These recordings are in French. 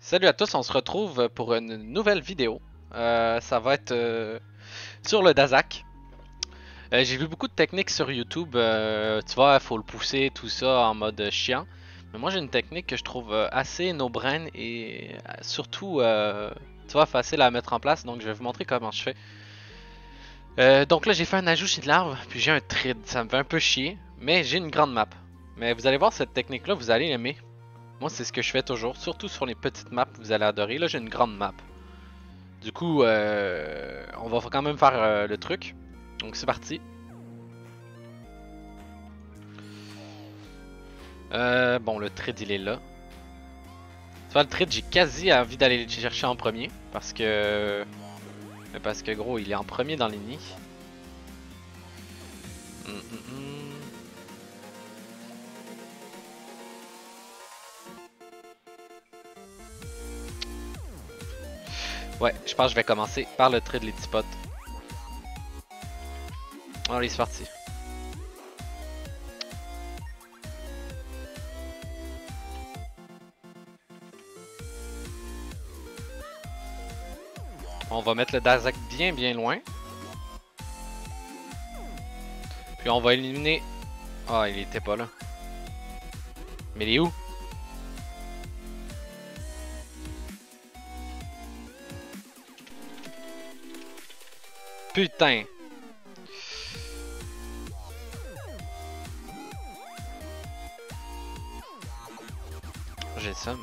Salut à tous, on se retrouve pour une nouvelle vidéo. Ça va être sur le Dazak. J'ai vu beaucoup de techniques sur YouTube. Tu vois, il faut le pousser, tout ça en mode chiant. Mais moi, j'ai une technique que je trouve assez no-brain et surtout, tu vois, facile à mettre en place. Donc, je vais vous montrer comment je fais. Donc là, j'ai fait un ajout chez de l'arbre, puis j'ai un trid. Ça me fait un peu chier, mais j'ai une grande map. Mais vous allez voir cette technique-là, vous allez l'aimer. Moi, c'est ce que je fais toujours, surtout sur les petites maps, vous allez adorer. Là, j'ai une grande map. Du coup, on va quand même faire le truc. Donc c'est parti. Bon, le trade il est là. Tu vois, le trade, j'ai quasi envie d'aller le chercher en premier. Parce que gros, il est en premier dans les nids. Hum, hum, hum. Ouais, je pense que je vais commencer par le trade les petits potes. Allez, c'est parti. On va mettre le Dazak bien loin. Puis on va éliminer... Ah, il était pas là. Mais il est où? Putain. J'ai ça.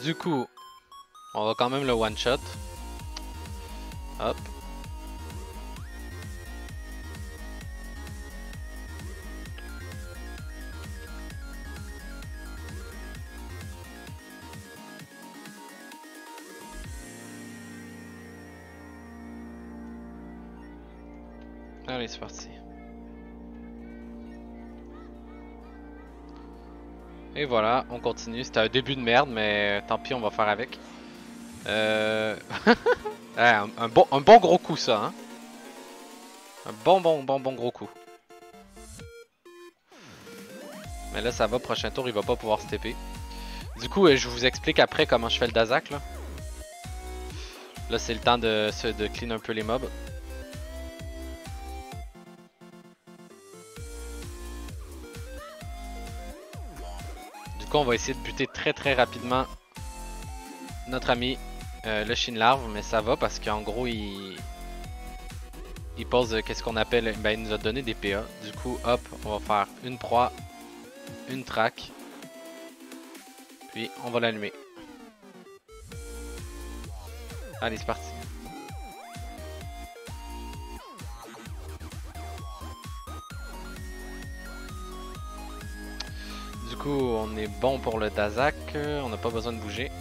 Du coup, on va quand même le one shot. Hop. Allez, c'est parti. Et voilà, on continue. C'était un début de merde, mais tant pis, on va faire avec. Ouais, un bon gros coup, ça, hein. Un bon gros coup. Mais là, ça va, prochain tour, il va pas pouvoir se TP. Du coup, je vous explique après comment je fais le Dazak, là. Là, c'est le temps de clean un peu les mobs. Du coup, on va essayer de buter très rapidement notre ami le Shinlarve, mais ça va parce qu'en gros, il pose qu'est-ce qu'on appelle, ben, il nous a donné des PA. Du coup, hop, on va faire une proie, une track, puis on va l'allumer. Allez, c'est parti. Du coup, on est bon pour le Dazak, on n'a pas besoin de bouger.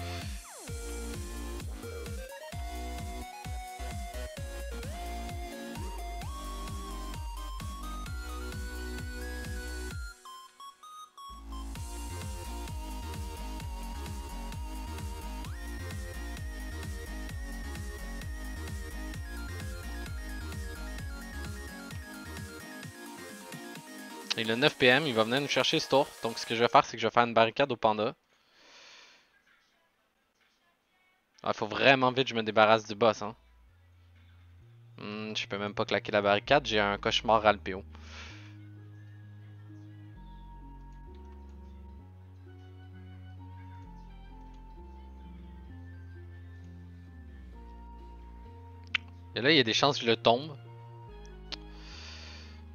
Il a 9 PM, il va venir nous chercher ce tour. Donc ce que je vais faire, c'est que je vais faire une barricade au panda. Ah, faut vraiment vite que je me débarrasse du boss, hein. Je peux même pas claquer la barricade, j'ai un cauchemar Alpéo. Et là, il y a des chances que je le tombe.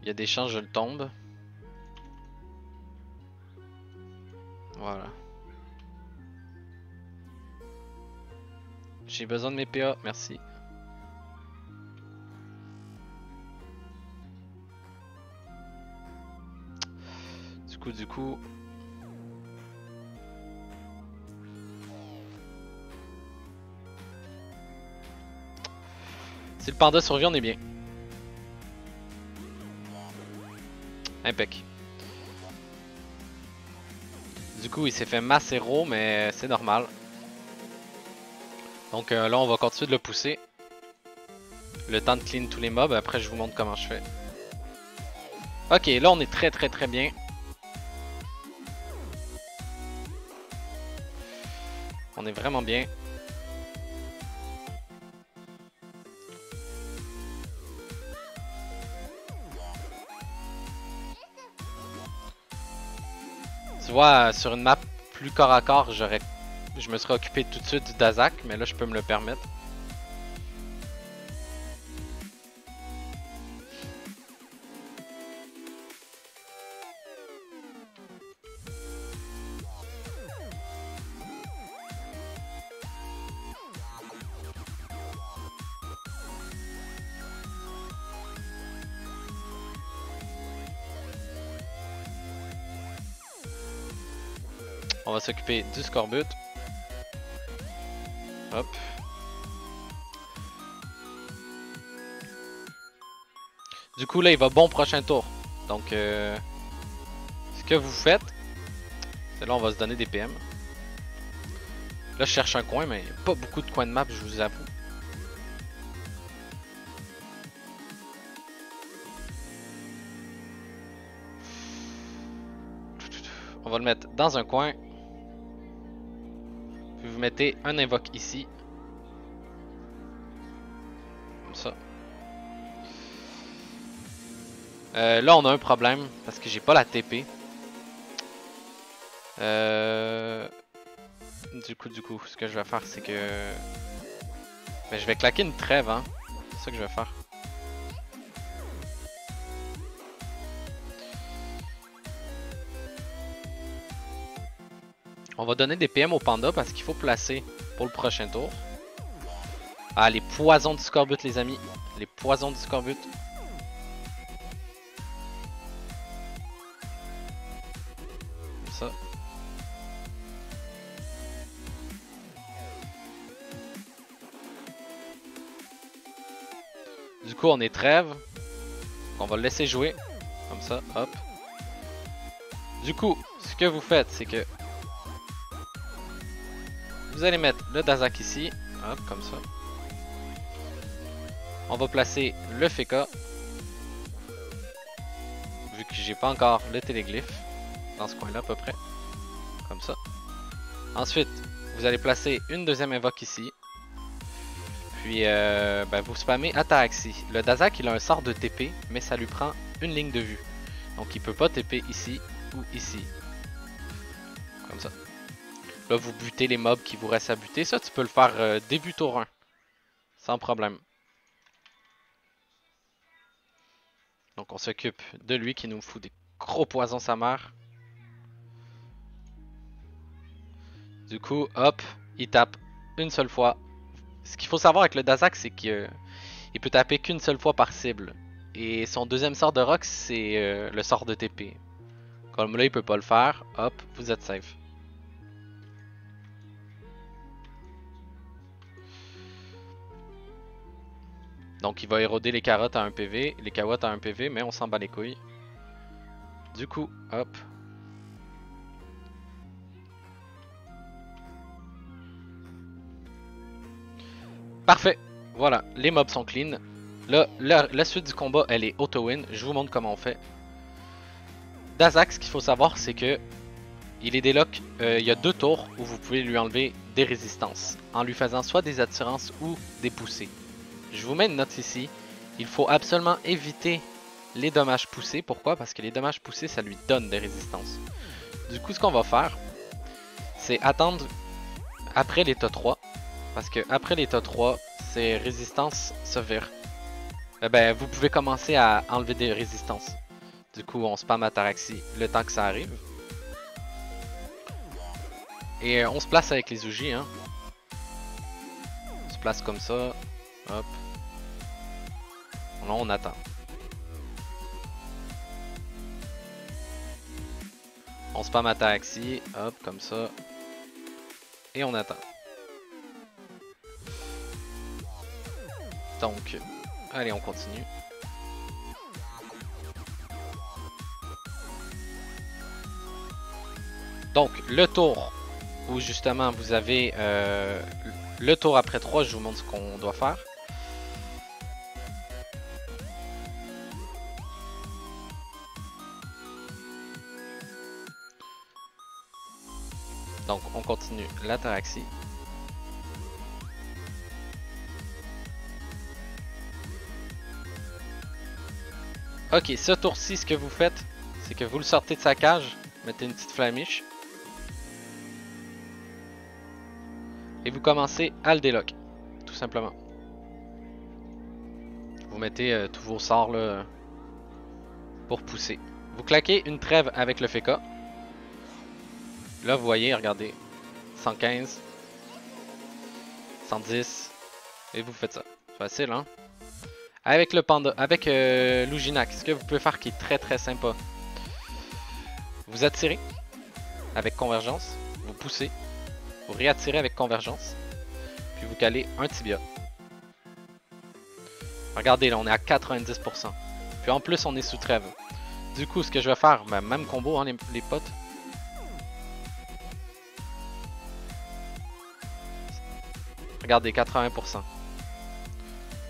Il y a des chances que je le tombe. Voilà. J'ai besoin de mes PA, merci. Du coup. Si le panda survit, on est bien. Impec. Du coup, il s'est fait masse 0, mais c'est normal. Donc là, on va continuer de le pousser. Le temps de clean tous les mobs. Après, je vous montre comment je fais. Ok, là, on est très bien. On est vraiment bien. Tu vois, sur une map plus corps à corps, je me serais occupé tout de suite du Dazak, mais là je peux me le permettre. On va s'occuper du scorbut. Hop. Du coup là il va bon prochain tour. Donc ce que vous faites, c'est là on va se donner des PM. Là je cherche un coin mais pas beaucoup de coins de map, je vous avoue. On va le mettre dans un coin. Puis vous mettez un invoque ici. Comme ça. Là on a un problème parce que j'ai pas la TP. Du coup, ce que je vais faire c'est que... Ben, je vais claquer une trêve, hein. C'est ça que je vais faire. On va donner des PM au panda parce qu'il faut placer pour le prochain tour. Ah, les poisons du scorbut, les amis. Les poisons du scorbut. Comme ça. Du coup, on est trêve. On va le laisser jouer. Comme ça, hop. Du coup, ce que vous faites, c'est que vous allez mettre le Dazak ici. Hop, comme ça. On va placer le Feka. Vu que j'ai pas encore le téléglyphe. Dans ce coin-là, à peu près. Comme ça. Ensuite, vous allez placer une deuxième invoque ici. Puis, ben, vous spammez Ataraxie. Le Dazak, il a un sort de TP, mais ça lui prend une ligne de vue. Donc, il peut pas TP ici ou ici. Comme ça. Là, vous butez les mobs qui vous restent à buter. Ça, tu peux le faire début tour 1. Sans problème. Donc, on s'occupe de lui qui nous fout des gros poisons sa mère. Du coup, hop, il tape une seule fois. Ce qu'il faut savoir avec le Dazak, c'est qu'il peut taper qu'une seule fois par cible. Et son deuxième sort de rock, c'est le sort de TP. Comme là, il peut pas le faire, hop, vous êtes safe. Donc il va éroder les carottes à 1 PV, les carottes à 1 PV, mais on s'en bat les couilles. Du coup, hop. Parfait, voilà, les mobs sont clean. Là, la suite du combat, elle est auto-win. Je vous montre comment on fait. Dazak, ce qu'il faut savoir, c'est que il est délock. Il y a 2 tours où vous pouvez lui enlever des résistances en lui faisant soit des attirances ou des poussées. Je vous mets une note ici. Il faut absolument éviter les dommages poussés. Pourquoi? Parce que les dommages poussés, ça lui donne des résistances. Du coup, ce qu'on va faire, c'est attendre après l'état 3. Parce que après l'état 3, ces résistances se virent. Ben, vous pouvez commencer à enlever des résistances. Du coup, on spam Ataraxie le temps que ça arrive. Et on se place avec les Uji, hein. On se place comme ça. Hop. Là, on attend. On spam Ataraxie, hop, comme ça. Et on attend. Donc, allez, on continue. Donc, le tour où justement vous avez le tour après 3, je vous montre ce qu'on doit faire. Donc, on continue l'ataraxie. Ok, ce tour-ci, ce que vous faites, c'est que vous le sortez de sa cage, mettez une petite flamiche. Et vous commencez à le délock, tout simplement. Vous mettez tous vos sorts là, pour pousser. Vous claquez une trêve avec le FK. Là, vous voyez, regardez, 115, 110, et vous faites ça. Facile, hein? Avec le panda, avec l'Uginak, ce que vous pouvez faire qui est très très sympa. Vous attirez avec convergence, vous poussez, vous réattirez avec convergence, puis vous calez un tibia. Regardez là, on est à 90%. Puis en plus, on est sous trêve. Du coup, ce que je vais faire, ben, même combo, hein, les potes. Regardez, 80%.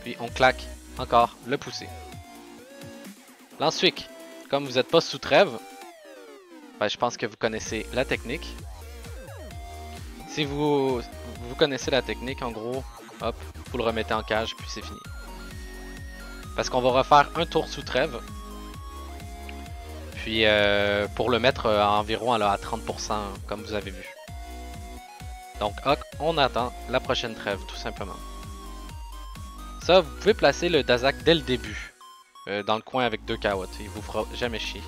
Puis on claque encore le pousser. L'ensuite, comme vous n'êtes pas sous trêve, ben, je pense que vous connaissez la technique. Si vous connaissez la technique, en gros, hop, vous le remettez en cage, puis c'est fini. Parce qu'on va refaire un tour sous trêve. Puis pour le mettre environ à 30%, comme vous avez vu. Donc hop, on attend la prochaine trêve, tout simplement. Ça, vous pouvez placer le Dazak dès le début, dans le coin avec 2 Kawots. Il vous fera jamais chier.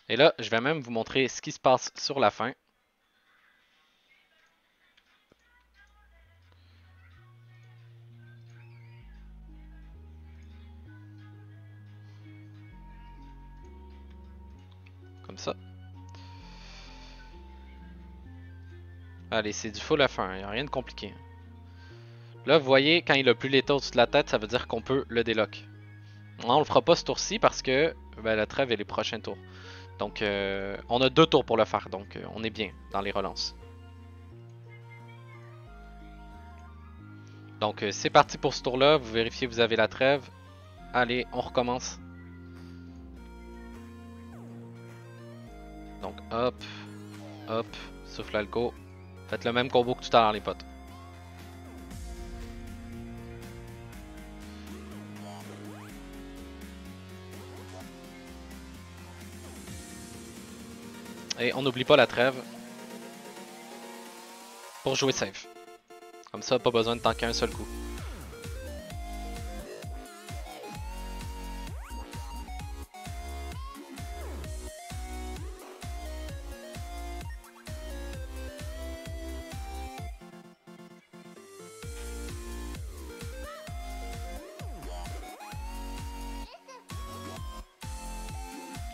Et là, je vais même vous montrer ce qui se passe sur la fin. Comme ça. Allez, c'est du full à fin, il n'y a rien de compliqué. Là, vous voyez, quand il a plus l'état au-dessus de la tête, ça veut dire qu'on peut le délock. On le fera pas ce tour-ci parce que ben, la trêve est les prochains tours. Donc, on a 2 tours pour le faire, donc on est bien dans les relances. Donc, c'est parti pour ce tour-là. Vous vérifiez que vous avez la trêve. Allez, on recommence. Donc, hop, hop, souffle algo. Faites le même combo que tout à l'heure, les potes. Et on n'oublie pas la trêve pour jouer safe. Comme ça, pas besoin de tanker un seul coup.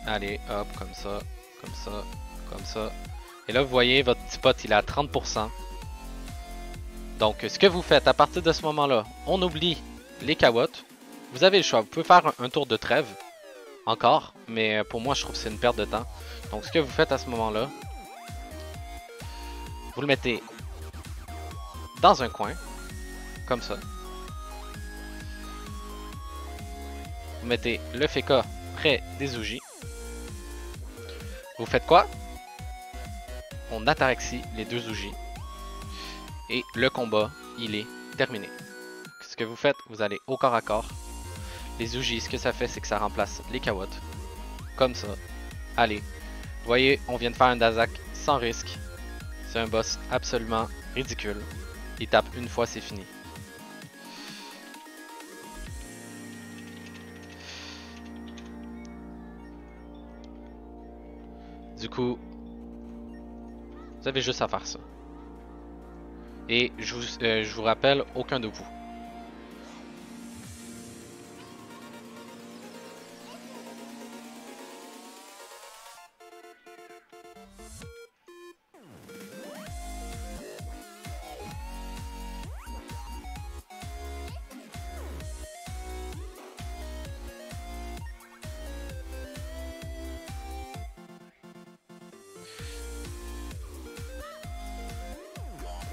Allez, hop, comme ça, comme ça, comme ça. Et là, vous voyez, votre petit pot, il est à 30%. Donc, ce que vous faites à partir de ce moment-là, on oublie les Kawots. Vous avez le choix. Vous pouvez faire un tour de trêve. Encore. Mais pour moi, je trouve que c'est une perte de temps. Donc, ce que vous faites à ce moment-là, vous le mettez dans un coin. Comme ça. Vous mettez le FK près des Uji. Vous faites quoi? On ataraxie les 2 Uji. Et le combat, il est terminé. Ce que vous faites, vous allez au corps à corps. Les Uji, ce que ça fait, c'est que ça remplace les Kawots. Comme ça. Allez. Vous voyez, on vient de faire un Dazak sans risque. C'est un boss absolument ridicule. Il tape une fois, c'est fini. Du coup, vous avez juste à faire ça. Et je vous rappelle, aucun de vous.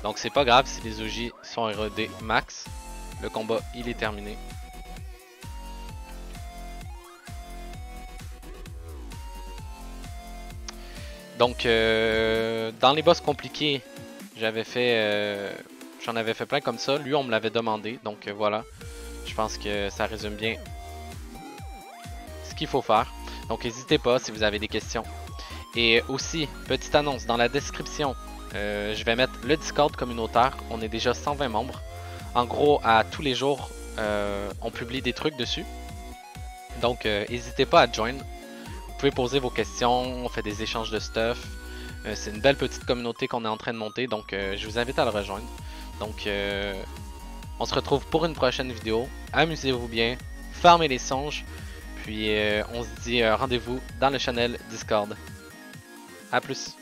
Donc c'est pas grave si les OG sont RED max. Le combat, il est terminé. Donc dans les boss compliqués, j'en avais fait plein comme ça. Lui, on me l'avait demandé. Donc voilà. Je pense que ça résume bien ce qu'il faut faire. Donc n'hésitez pas si vous avez des questions. Et aussi, petite annonce, dans la description, je vais mettre le Discord communautaire. On est déjà 120 membres. En gros, à tous les jours, on publie des trucs dessus. Donc n'hésitez pas à join. Vous pouvez poser vos questions, on fait des échanges de stuff. C'est une belle petite communauté qu'on est en train de monter, donc je vous invite à le rejoindre. Donc on se retrouve pour une prochaine vidéo. Amusez-vous bien, farmez les songes. Puis on se dit rendez-vous dans le channel Discord. A plus.